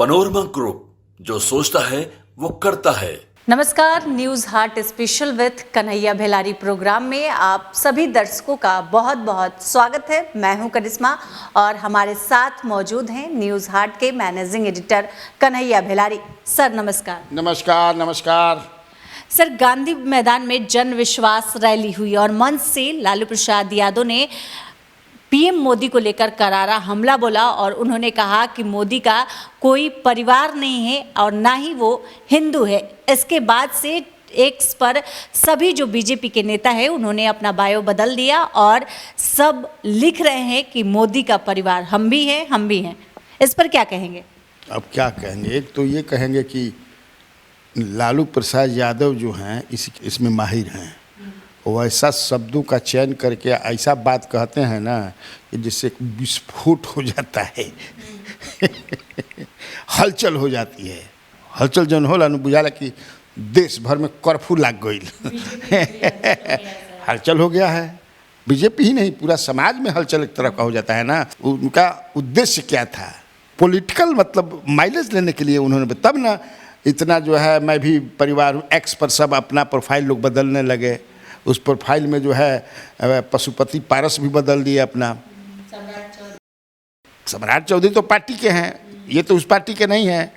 Panorama group, जो सोचता है वो करता है। नमस्कार, news heart special with Kanhaiya Bhelari programme में आप सभी दर्शकों का बहुत बहुत स्वागत है। मैं हूं करिश्मा और हमारे साथ मौजूद हैं न्यूज हार्ट के मैनेजिंग एडिटर कन्हैया भेलारी। सर नमस्कार। नमस्कार नमस्कार। सर, गांधी मैदान में जन विश्वास रैली हुई और मंच से लालू प्रसाद यादव ने पीएम मोदी को लेकर करारा हमला बोला और उन्होंने कहा कि मोदी का कोई परिवार नहीं है और ना ही वो हिंदू है। इसके बाद से एक्स पर सभी जो बीजेपी के नेता है उन्होंने अपना बायो बदल दिया और सब लिख रहे हैं कि मोदी का परिवार हम भी हैं। इस पर क्या कहेंगे? अब क्या कहेंगे, एक तो ये कहेंगे कि लालू प्रसाद यादव जो हैं इसमें माहिर हैं। वो ऐसा शब्दों का चयन करके ऐसा बात कहते हैं ना कि जिससे विस्फोट हो जाता है हलचल हो जाती है। हलचल जन होला न बुझाला कि देश भर में कर्फ्यू लग गई हलचल हो गया है। बीजेपी ही नहीं, पूरा समाज में हलचल एक तरह का हो जाता है ना। उनका उद्देश्य क्या था? पॉलिटिकल मतलब माइलेज लेने के लिए उन्होंने, तब ना इतना जो है मैं भी परिवार एक्स पर सब अपना प्रोफाइल लोग बदलने लगे। उस प्रोफाइल में जो है पशुपति पारस भी बदल दिए अपना। सम्राट चौधरी तो पार्टी के हैं, ये तो उस पार्टी के नहीं हैं।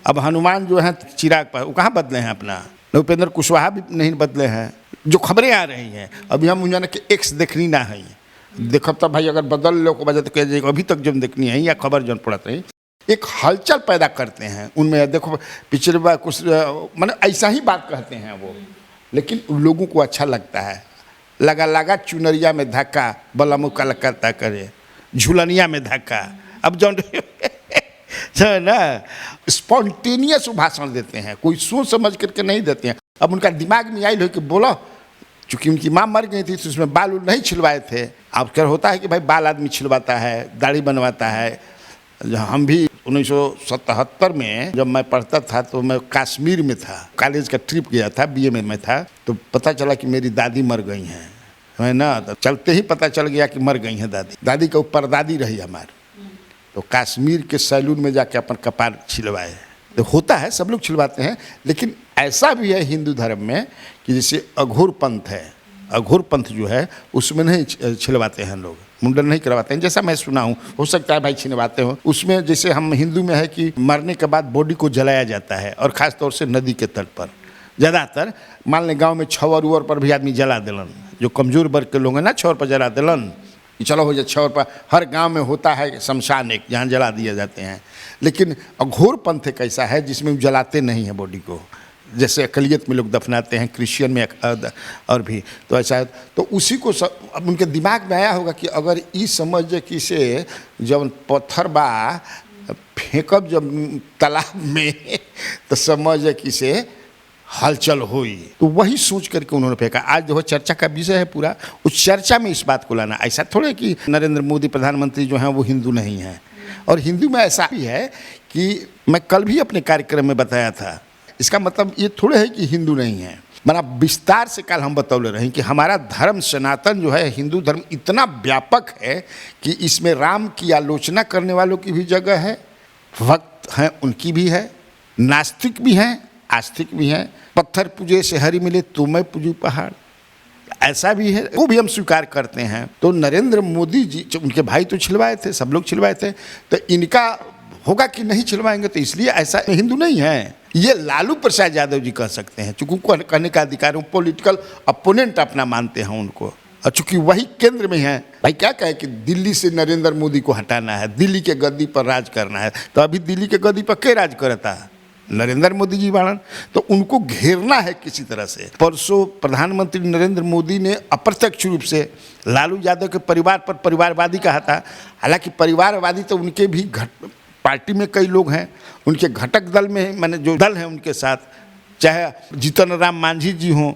अब हनुमान जो हैं चिराग पर, वो कहाँ बदले हैं अपना। उपेंद्र कुशवाहा भी नहीं बदले हैं। जो खबरें आ रही हैं अभी हम उन्होंने कि एक्स देखनी ना है, देखो तब भाई अगर बदल लो को वजह तो अभी तक जो देखनी है या खबर जो पड़त रही, एक हलचल पैदा करते हैं उनमें। देखो पिछले बार कुछ मतलब ऐसा ही बात कहते हैं वो, लेकिन लोगों को अच्छा लगता है। लगा चुनरिया में धक्का, बला मुक्का करता करे झुलनिया में धक्का। अब जो है ना स्पॉन्टेनियस भाषण देते हैं, कोई सोच समझ करके नहीं देते हैं। अब उनका दिमाग में आई हो कि बोलो, चूँकि उनकी माँ मर गई थी तो उसमें बाल नहीं छिलवाए थे। अब क्या होता है कि भाई बाल आदमी छिलवाता है, दाढ़ी बनवाता है। हम भी 1977 में जब मैं पढ़ता था तो मैं कश्मीर में था, कॉलेज का ट्रिप गया था, बीए में मैं था, तो पता चला कि मेरी दादी मर गई हैं, है ना। तो चलते ही पता चल गया कि मर गई हैं दादी के ऊपर दादी रही हमारी। तो कश्मीर के सैलून में जाके अपन कपार छिलवाए। तो होता है, सब लोग छिलवाते हैं, लेकिन ऐसा भी है हिंदू धर्म में कि जैसे अघोर पंथ है, अघोर पंथ जो है उसमें नहीं छिलवाते हैं लोग, मुंडन नहीं करवाते हैं। जैसा मैं सुना हूँ, हो सकता है भाई छिलवाते हो। उसमें जैसे हम हिंदू में है कि मरने के बाद बॉडी को जलाया जाता है और ख़ास तौर से नदी के तट पर। ज़्यादातर मान लें गांव में छवर उवर पर भी आदमी जला दिलन, जो कमज़ोर वर्ग के लोग हैं ना, छवर पर जला दिलन कि चलो हो जाए। छवर पर हर गाँव में होता है शमशान एक, जहाँ जला दिए जाते हैं। लेकिन अघोर पंथ एक ऐसा है जिसमें जलाते नहीं हैं बॉडी को, जैसे अकलियत में लोग दफनाते हैं, क्रिश्चियन में और भी तो ऐसा है। तो उसी को अब उनके दिमाग में आया होगा कि अगर ये समझ कि से जब पत्थर बा फेंकब जब तालाब में तो समझ कि से हलचल हुई। तो वही सोच करके उन्होंने फेंका। आज जो चर्चा का विषय है पूरा, उस चर्चा में इस बात को लाना। ऐसा थोड़े कि नरेंद्र मोदी प्रधानमंत्री जो हैं वो हिंदू नहीं हैं। और हिंदू में ऐसा भी है कि मैं कल भी अपने कार्यक्रम में बताया था, इसका मतलब ये थोड़े है कि हिंदू नहीं है। बड़ा विस्तार से कल हम बतौले रहे कि हमारा धर्म सनातन जो है, हिंदू धर्म इतना व्यापक है कि इसमें राम की आलोचना करने वालों की भी जगह है, भक्त हैं उनकी भी है, नास्तिक भी हैं, आस्तिक भी हैं। पत्थर पूजे से हरि मिले तो मैं पूजू पहाड़, ऐसा भी है, वो भी हम स्वीकार करते हैं। तो नरेंद्र मोदी जी, उनके भाई तो छिलवाए थे, सब लोग छिलवाए थे, तो इनका होगा कि नहीं छिलवाएंगे, तो इसलिए ऐसा हिंदू नहीं है। ये लालू प्रसाद यादव जी कह सकते हैं, चूँकि उनको कहने का अधिकार, वो पॉलिटिकल अपोनेंट अपना मानते हैं उनको, और चूँकि वही केंद्र में है। भाई क्या कहे कि दिल्ली से नरेंद्र मोदी को हटाना है, दिल्ली के गद्दी पर राज करना है, तो अभी दिल्ली के गद्दी पर के राज करता है? नरेंद्र मोदी जी बाणन। तो उनको घेरना है किसी तरह से। परसों प्रधानमंत्री नरेंद्र मोदी ने अप्रत्यक्ष रूप से लालू यादव के परिवार पर परिवारवादी कहा था। हालांकि परिवारवादी तो उनके भी पार्टी में कई लोग हैं, उनके घटक दल में, माने जो दल हैं उनके साथ, चाहे जीतन राम मांझी जी हों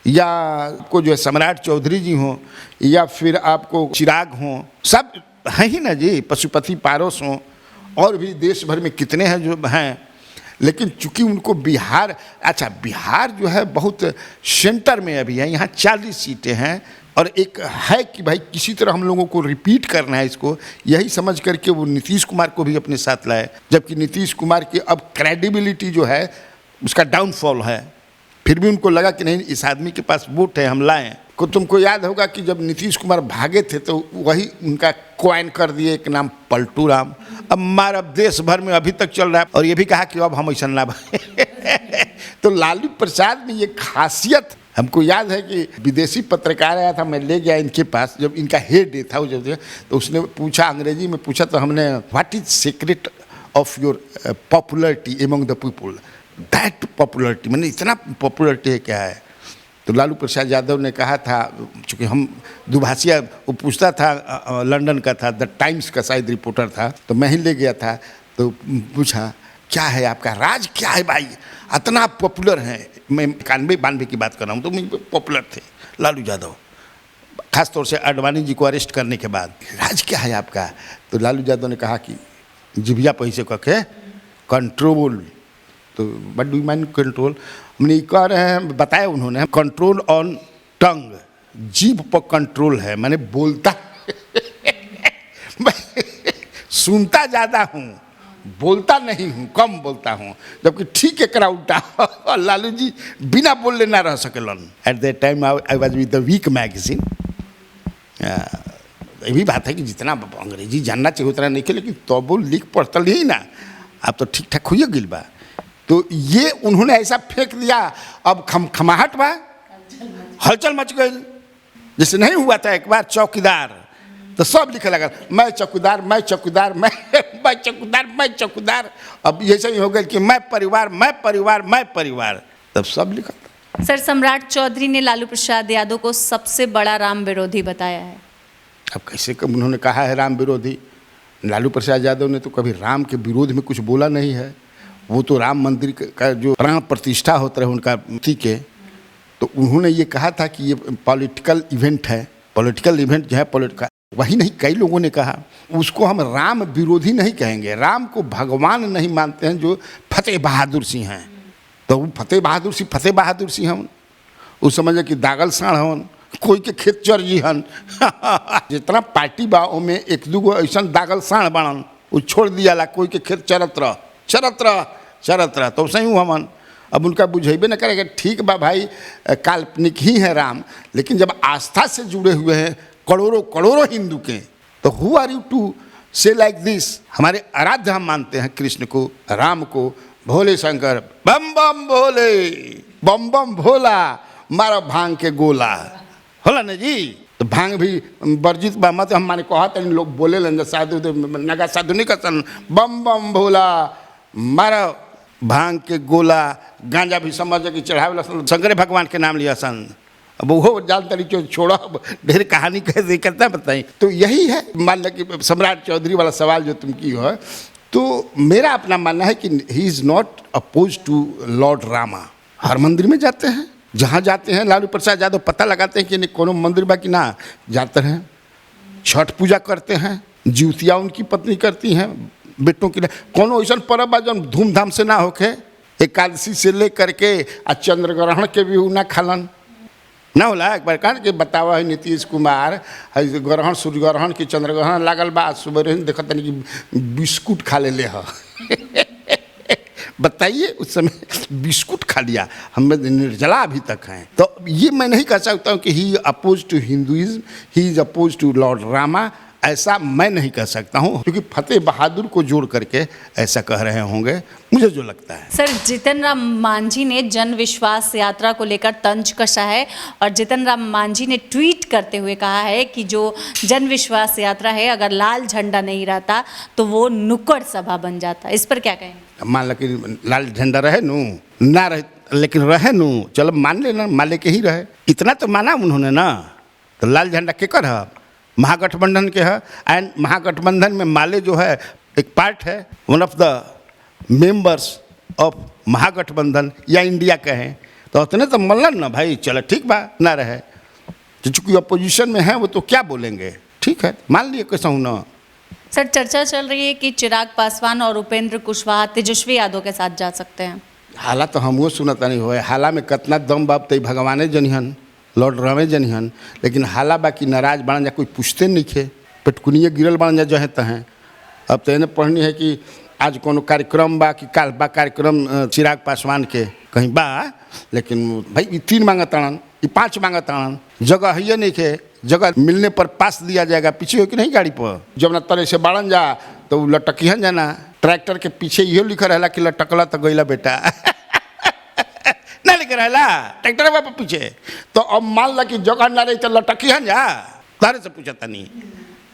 या को जो है सम्राट चौधरी जी हों या फिर आपको चिराग हों, सब हैं ही ना जी, पशुपति पारस हों, और भी देश भर में कितने हैं जो हैं। लेकिन चूंकि उनको बिहार, अच्छा बिहार जो है बहुत सेंटर में अभी है, यहाँ 40 सीटें हैं, और एक है कि भाई किसी तरह हम लोगों को रिपीट करना है इसको, यही समझ करके वो नीतीश कुमार को भी अपने साथ लाए, जबकि नीतीश कुमार की अब क्रेडिबिलिटी जो है उसका डाउनफॉल है। फिर भी उनको लगा कि नहीं, इस आदमी के पास वोट है, हम लाएं। को तुमको याद होगा कि जब नीतीश कुमार भागे थे तो वही उनका क्वाइन कर दिए एक नाम पलटू राम। अब हमारा देश भर में अभी तक चल रहा है, और ये भी कहा कि अब हम ऐसा ना तो लालू प्रसाद में ये खासियत, हमको याद है कि विदेशी पत्रकार आया था, मैं ले गया इनके पास, जब इनका हेड था वो जब, तो उसने पूछा, अंग्रेजी में पूछा, तो हमने what is secret of your popularity among the people, that popularity, मैंने इतना पॉपुलरिटी है क्या है। तो लालू प्रसाद यादव ने कहा था, चूँकि हम दुभाषिया, वो पूछता था, लंदन का था, द टाइम्स का शायद रिपोर्टर था, तो मैं ही ले गया था, तो पूछा क्या है आपका राज, क्या है भाई, इतना पॉपुलर है। मैं 91-92 की बात कर रहा हूँ, तो मुझे पॉपुलर थे लालू यादव, खासतौर से आडवाणी जी को अरेस्ट करने के बाद। राज क्या है आपका? तो लालू यादव ने कहा कि जिभिया पैसे कह कंट्रोल। तो बट डू माइंड कंट्रोल, हमने कह रहे हैं, बताया उन्होंने, कंट्रोल ऑन टंग, जीभ पर कंट्रोल है, मैंने बोलता मैं सुनता ज़्यादा हूँ, बोलता नहीं हूँ, कम बोलता हूँ, जबकि ठीक है करा उल्टा। लालू जी बिना बोले ना रह सकेलन। At that time I was with the Week magazine. ये भी बात है कि जितना अंग्रेजी जानना चाहिए उतना नहीं के, लेकिन तो वो लिख पढ़तल ही ना, आप तो ठीक ठाक हुई गिल बा। तो ये उन्होंने ऐसा फेंक दिया, अब खमाहट बा, हलचल मच गई। जैसे नहीं हुआ था एक बार चौकीदार, तो सब लिखे लगा, मैं चौकीदार, मैं चौकीदार, मैं चौकीदार, मैं चौकीदार। अब ये सही हो गया कि मैं परिवार, मैं परिवार, मैं परिवार, तब सब लिखा। सर, सम्राट चौधरी ने लालू प्रसाद यादव को सबसे बड़ा राम विरोधी बताया है। अब कैसे कब उन्होंने कहा है राम विरोधी? लालू प्रसाद यादव ने तो कभी राम के विरोध में कुछ बोला नहीं है। वो तो राम मंदिर का जो प्राण प्रतिष्ठा होता है उनका मूर्ति के, तो उन्होंने ये कहा था कि ये पॉलिटिकल इवेंट है, पॉलिटिकल इवेंट जो है पॉलिटिकल, वही नहीं कई लोगों ने कहा। उसको हम राम विरोधी नहीं कहेंगे, राम को भगवान नहीं मानते हैं जो फतेह बहादुर सिंह हैं। तो वो फतेह बहादुर सिंह हन, वो समझे कि दागल साण हन, कोई के खेत चरजी हन जितना पार्टी बा में एक दूगो ऐसा दागल साण बनन, वो छोड़ दिया ला, कोई के खेत चरत रह तो सही हूँ हमन। अब उनका बुझेबे न करेगा, ठीक बा भाई, काल्पनिक ही है राम, लेकिन जब आस्था से जुड़े हुए हैं करोड़ों हिंदू के, तो हु आर यू टू से लाइक दिस। हमारे आराध्य हम मानते हैं कृष्ण को, राम को, भोले शंकर, बम बम भोले, बम बम भोला, मारा भांग के गोला, होला ना जी। तो भांग भी वर्जित बा, मत हम माने कहत लोग बोले लन साधु नगा साधु नहीं कहसन, बम बम भोला, मारा भांग के गोला। गांजा भी समझ कि चढ़ावे शंकर भगवान के नाम लिया सन। अब वो जान तरीके छोड़ो, ढेर कहानी कैसे करता बताई। तो यही है, मान लो कि सम्राट चौधरी वाला सवाल जो तुम की हो, तो मेरा अपना मानना है कि he is not oppose to Lord Rama. हर मंदिर में जाते हैं, जहाँ जाते हैं लालू प्रसाद यादव पता लगाते हैं कि कोनो मंदिर बा कि ना, जाते हैं, छठ पूजा करते हैं, ज्योतिया उनकी पत्नी करती हैं बेटों के लिए। कोनो ऐसा पर्व बा जो धूमधाम से ना होके, एकादशी से ले करके आ चंद्र ग्रहण के भी ना खालन ना होला। एक बार कहा कि बतावा है नीतीश कुमार, ग्रहण सूर्य ग्रहण की चंद्र ग्रहण लागल बा, सुबह देखत नहीं कि बिस्कुट खा ले ह बताइए, उस समय बिस्कुट खा लिया, हमें निर्जला अभी तक हैं। तो ये मैं नहीं कह सकता हूँ कि he oppose to Hinduism, he is oppose to Lord Rama, ऐसा मैं नहीं कह सकता हूँ, क्योंकि फतेह बहादुर को जोड़ करके ऐसा कह रहे होंगे, मुझे जो लगता है। सर, जीतन राम मांझी ने जन विश्वास यात्रा को लेकर तंज कसा है, और जीतन राम मांझी ने ट्वीट करते हुए कहा है कि जो जन विश्वास यात्रा है, अगर लाल झंडा नहीं रहता तो वो नुक्कड़ सभा बन जाता। इस पर क्या कहेंगे? मान लो कि लाल झंडा रहे नू ना रहे, लेकिन रहे नू, चलो मान लेना, मान ले के ही रहे, इतना तो माना उन्होंने ना। तो लाल झंडा केकर है? महागठबंधन के है। एंड महागठबंधन में माले जो है एक पार्ट है, one of the members of Mahagathbandhan या इंडिया कहें, तो उतने तो मल्लन ना भाई, चलो ठीक बा ना रहे, तो चूँकि अपोजिशन में है वो तो क्या बोलेंगे, ठीक है मान लिए कैसा हूँ ना। सर, चर्चा चल रही है कि चिराग पासवान और उपेंद्र कुशवाहा तेजस्वी यादव के साथ जा सकते हैं। हाला तो हमको सुनता नहीं हो, हाला में कितना दम बाप तई भगवाने जनिहन, लॉर्ड रवे जनिहन, लेकिन हाला बाकी नाराज बन जा, कोई पूछते नहीं खे, पेटकुनिए गिरल बन जा जहे तहें। अब तो इन्हें पढ़नी है कि आज कोनो कार्यक्रम बा कि काल बा कार्यक्रम चिराग पासवान के कहीं बा, लेकिन भाई ये 3 मांगतान, ये 5 मांगतान, जगह है नहीं खे, जगह मिलने पर पास दिया जाएगा, पीछे हो कि नहीं गाड़ी पर। जब ना तरह से बाड़न जा तो लटकिहन जाना, ट्रैक्टर के पीछे ये लिखा रहला कि लटकला तो गईला बेटा ना लिखा रहला ट्रैक्टर पर पीछे। तो अब मान ला कि जगह ना रही तो लटकिहन जा, तारे से पूछा नहीं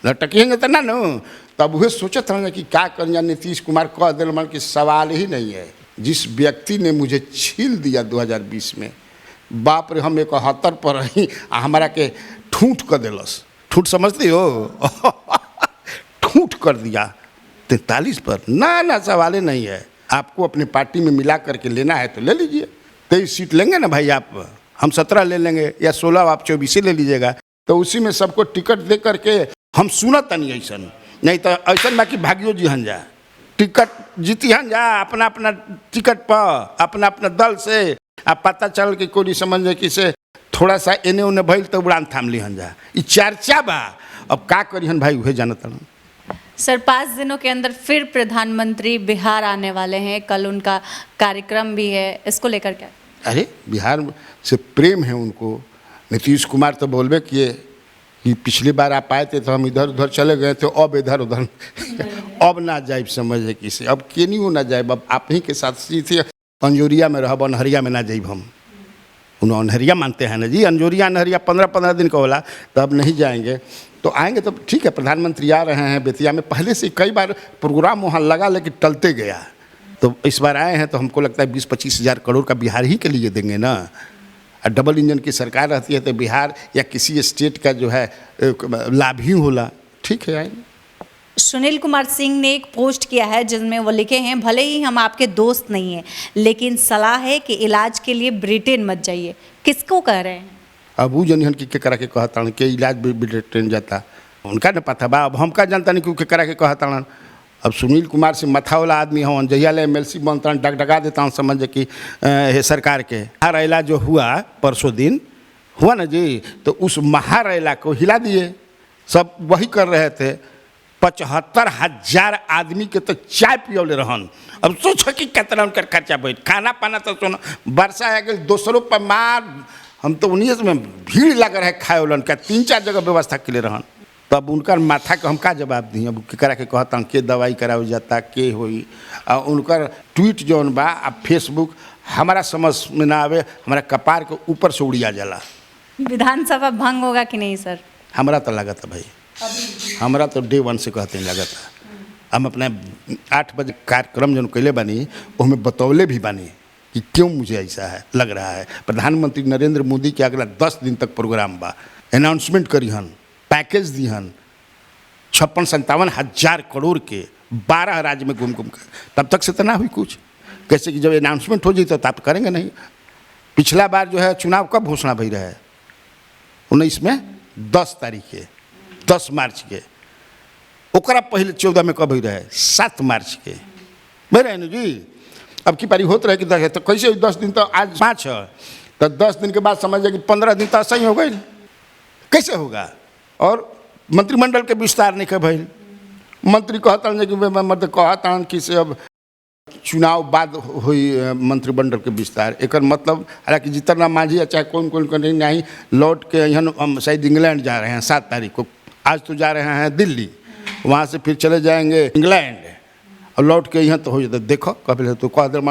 लटकिहन जाता ना नो। तब वह सोचत रहा कि क्या कर, नीतीश कुमार कह दिल मन कि सवाल ही नहीं है। जिस व्यक्ति ने मुझे छील दिया 2020 में, बाप रे, हम 71 पर रही, हमारा के ठूठ कर दिलस। ठूठ समझती हो ठूठ कर दिया 43 पर। ना सवाल ही नहीं है। आपको अपने पार्टी में मिला करके लेना है तो ले लीजिए। 23 सीट लेंगे ना भाई आप, हम 17 ले लेंगे, या 16 आप 24 ले लीजिएगा, तो उसी में सबको टिकट दे करके हम सुनत नहीं ऐसा नहीं तो ऐसा बाकी भागियो जी हन जा, टिकट जीती हन जा अपना अपना टिकट पर, अपना अपना दल से। आप पता चल कि कोई समझ कि से थोड़ा सा एने उन्हें भइल तो उड़ान थाम ली हन जा, ये चर्चा बा। अब का करी हन भाई वह जानत नहीं। सर 5 दिनों के अंदर फिर प्रधानमंत्री बिहार आने वाले हैं, कल उनका कार्यक्रम भी है, इसको लेकर क्या? अरे बिहार से प्रेम है उनको। नीतीश कुमार तो बोलबे किए कि पिछली बार आप आए थे तो हम इधर उधर चले गए थे, अब इधर उधर अब ना जाए, समझे किसे अब के नहीं ना जाए। अब आप ही के साथ सी थी अंजोरिया में रहब, अनहरिया में ना जाइब हम। उन्हें अनहरिया मानते हैं ना जी, अंजोरिया अनहरिया 15-15 दिन का होला, तो अब नहीं जाएंगे। तो आएंगे तो ठीक है, प्रधानमंत्री आ रहे हैं बेतिया में। पहले से कई बार प्रोग्राम वहाँ लगा, लेकिन टलते गया। तो इस बार आए हैं तो हमको लगता है 20-25 हज़ार करोड़ का बिहार ही के लिए देंगे ना। डबल इंजन की सरकार रहती है तो बिहार या किसी स्टेट का जो है लाभ ही होला। ठीक है, आएंगे। सुनील कुमार सिंह ने एक पोस्ट किया है जिसमें वो लिखे हैं, भले ही हम आपके दोस्त नहीं हैं, लेकिन सलाह है कि इलाज के लिए ब्रिटेन मत जाइए। किसको कह रहे हैं? अब वो जनिहन की के करा के कहता कि इलाज ब्रिटेन जाता, उनका न पता बा। अब हमका जानता नहीं क्यों करा के कहता। अब सुनील कुमार से मथा वाला आदमी हवन, जहिया ले MLC बनता डगडगा देता हूँ, समझ कि सरकार के महारैला जो हुआ परसों दिन हुआ ना जी, तो उस महारैला को हिला दिए। सब वही कर रहे थे। 75,000 आदमी के तो चाय पियोले रहन। अब सोचो कि कितना उनका खर्चा बैठ, खाना पाना तो सुनो, वर्षा आ गई दोसरों पर मार। हम तो उन्हीं में भीड़ लग रहा है खाए वालन का, 3-4 जगह व्यवस्था के लिए रहन। तब उनका माथा के हम का जवाब दी। अब करा के कहता के दवाई करावल जाता के होई। उनकर ट्वीट जौन बा आ फेसबुक हमारा समझ में ना आवे, हमारा कपार के ऊपर से उड़िया जाला। विधानसभा भंग होगा कि नहीं सर? हमारा तो लगा था भाई, हमारा तो डे 1 से कहते हैं लगा था। हम अपने 8 बजे कार्यक्रम जो कैले बानी उसमें बतौले भी बानी कि क्यों मुझे ऐसा है लग रहा है। प्रधानमंत्री नरेंद्र मोदी के अगला 10 दिन तक प्रोग्राम बा, अनाउंसमेंट करी हन, पैकेज दी हन 56-57 हज़ार करोड़ के 12 राज्य में घूम कर। तब तक से तो ना हुई कुछ, कैसे कि जब अनाउंसमेंट हो जाए तो आप करेंगे नहीं। पिछला बार जो है चुनाव कब घोषणा भई रहे? 19 में 10 तारीख के, 10 मार्च के। ओकरा पहले 14 में कब भई रहे? 7 मार्च के भई रहे ना जी। अब की पारी होत रहे कि 10 है तो कैसे 10 दिन, तो आज 5 है तो 10 दिन के बाद समझिए कि 15 दिन तो सही हो गई, कैसे होगा? और मंत्रिमंडल के विस्तार नहीं कर भइल। मंत्री कहता कि मत कहता कि से अब चुनाव बाद हुई मंत्रिमंडल के विस्तार। एक मतलब हालांकि जितना मांझी चाहे कौन नहीं लौट के यहाँ हम शायद इंग्लैंड जा रहे हैं 7 तारीख को। आज तो जा रहे हैं दिल्ली, वहाँ से फिर चले जाएंगे इंग्लैंड और लौट के यहाँ तो हो जाता। देखो कभी तो कह दे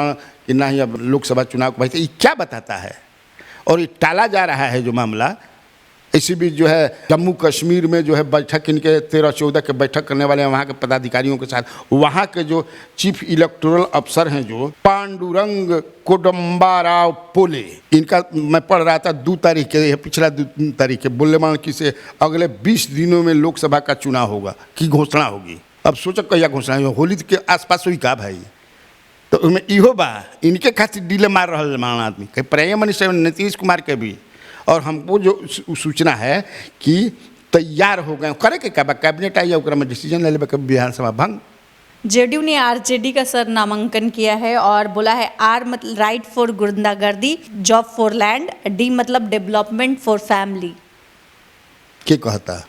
कि नहीं अब लोकसभा चुनाव को भाई, ये क्या बताता है? और ये टाला जा रहा है जो मामला। इसी बीच जो है जम्मू कश्मीर में जो है बैठक इनके 13-14 के बैठक करने वाले हैं वहाँ के पदाधिकारियों के साथ। वहाँ के जो चीफ इलेक्टोरल अफसर हैं जो पांडुरंग कोडम्बाराव पोले, इनका मैं पढ़ रहा था 2 तारीख के, पिछला 2 तारीख के बोले मान कि से अगले 20 दिनों में लोकसभा का चुनाव होगा की घोषणा होगी। अब सोचो क्या घोषणा है? होली के आसपास हुई का भाई? तो उसमें इहो बा इनके खातिर डिले मार रहा मान आदमी कहीं प्राइम मिनिस्टर नीतीश कुमार के भी। और हमको जो सूचना है कि तैयार हो गए करे के क्या कैबिनेट आई में डिसीजन ले ले विधानसभा भंग। जेडीयू ने आरजेडी का सर नामांकन किया है और बोला है आर मतलब राइट फॉर गुंडागर्दी, जॉब फॉर लैंड, डी मतलब डेवलपमेंट फॉर फैमिली। के कहता?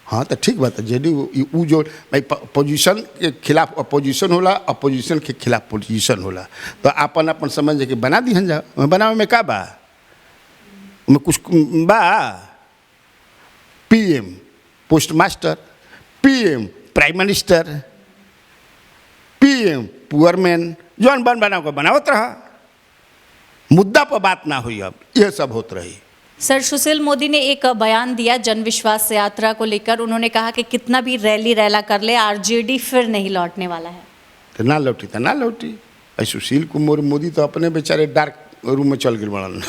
हाँ तो ठीक बात है। जेडीयू जो भाई पोजीशन के खिलाफ अपोजिशन होला, अपोजिशन के खिलाफ पोजीशन होला, तो अपन अपन समझ के बना दी जा। बनावे में का बा? में कुछ बा? PM post master, PM prime minister, PM poor man, जौन बनाओ को बनावत रहा, मुद्दा पर बात ना हुई। अब यह सब होत रही। सर सुशील मोदी ने एक बयान दिया जन विश्वास यात्रा को लेकर। उन्होंने कहा कि कितना भी रैली रैला कर ले आरजेडी फिर नहीं लौटने वाला है। तो ना लौटी तो ना लौटी। सुशील कुमार मोदी तो अपने बेचारे डार्क रूम में चल गए बड़न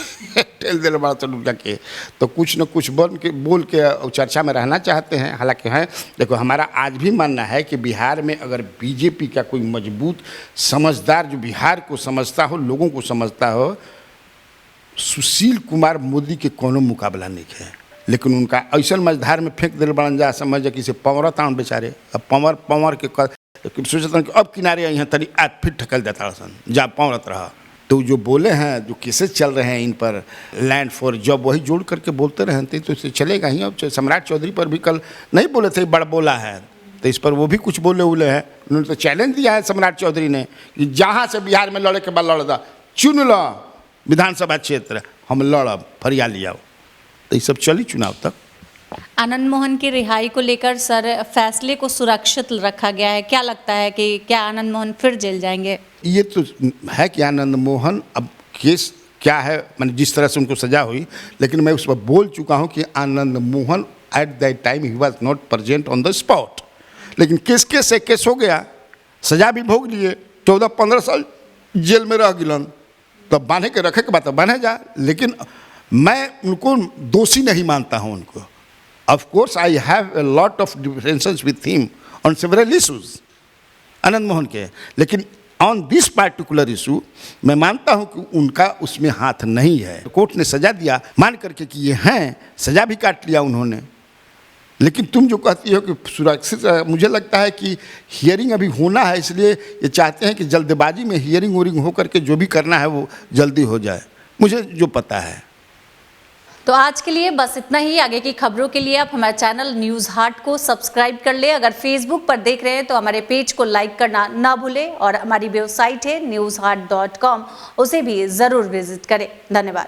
टेल दिल बड़ा तो जाके, तो कुछ न कुछ बोल के चर्चा में रहना चाहते हैं। हालांकि हैं, देखो हमारा आज भी मानना है कि बिहार में अगर बीजेपी का कोई मजबूत समझदार जो बिहार को समझता हो, लोगों को समझता हो, सुशील कुमार मोदी के कोनो मुकाबला नहीं है। लेकिन उनका ऐसा मझधार में फेंक दिल बड़न जा, समझ जा कि से पवरत आन बेचारे। अब पवर के सोचता कि अब किनारे यहाँ तरी आज फिर ठकल देता सन, जा पवरत रहा। तो जो बोले हैं, जो केसेस चल रहे हैं इन पर, लैंड फॉर जॉब, वही जोड़ करके बोलते रहते तो इससे चलेगा ही। अब सम्राट चौधरी पर भी कल नहीं बोले थे बड़ बोला है, तो इस पर वो भी कुछ बोले हैं। उन्होंने तो चैलेंज दिया है सम्राट चौधरी ने कि जहाँ से बिहार में लड़े के बाद लड़दा, चुन लो विधानसभा क्षेत्र, हम लड़ब, फरिया लिया। तो ये सब चली चुनाव तक। आनंद मोहन की रिहाई को लेकर सर फैसले को सुरक्षित रखा गया है। क्या लगता है कि क्या आनंद मोहन फिर जेल जाएंगे? ये तो है कि आनंद मोहन, अब केस क्या है, मैंने जिस तरह से उनको सजा हुई, लेकिन मैं उस पर बोल चुका हूँ कि Anand Mohan at that time he was not present on the spot. लेकिन केस से केस हो गया, सजा भी भोग लिए, 14-15 साल जेल में रह गिलन, तो बांधे के रखे के बात बांधे जा। लेकिन मैं उनको दोषी नहीं मानता हूँ उनको। Of course I have a lot of differences with him on several issues, Anand Mohan के, लेकिन ऑन दिस पार्टिकुलर इशू मैं मानता हूँ कि उनका उसमें हाथ नहीं है। कोर्ट ने सजा दिया मान करके कि ये हैं, सजा भी काट लिया उन्होंने। लेकिन तुम जो कहती हो कि सुरक्षित, मुझे लगता है कि हियरिंग अभी होना है, इसलिए ये चाहते हैं कि जल्दबाजी में हियरिंग वोरिंग हो करके जो भी करना है वो जल्दी हो जाए, मुझे जो पता है। तो आज के लिए बस इतना ही। आगे की खबरों के लिए आप हमारे चैनल न्यूज़ हाट को सब्सक्राइब कर ले। अगर फेसबुक पर देख रहे हैं तो हमारे पेज को लाइक करना ना भूलें और हमारी वेबसाइट है newsheart.com, उसे भी ज़रूर विजिट करें। धन्यवाद।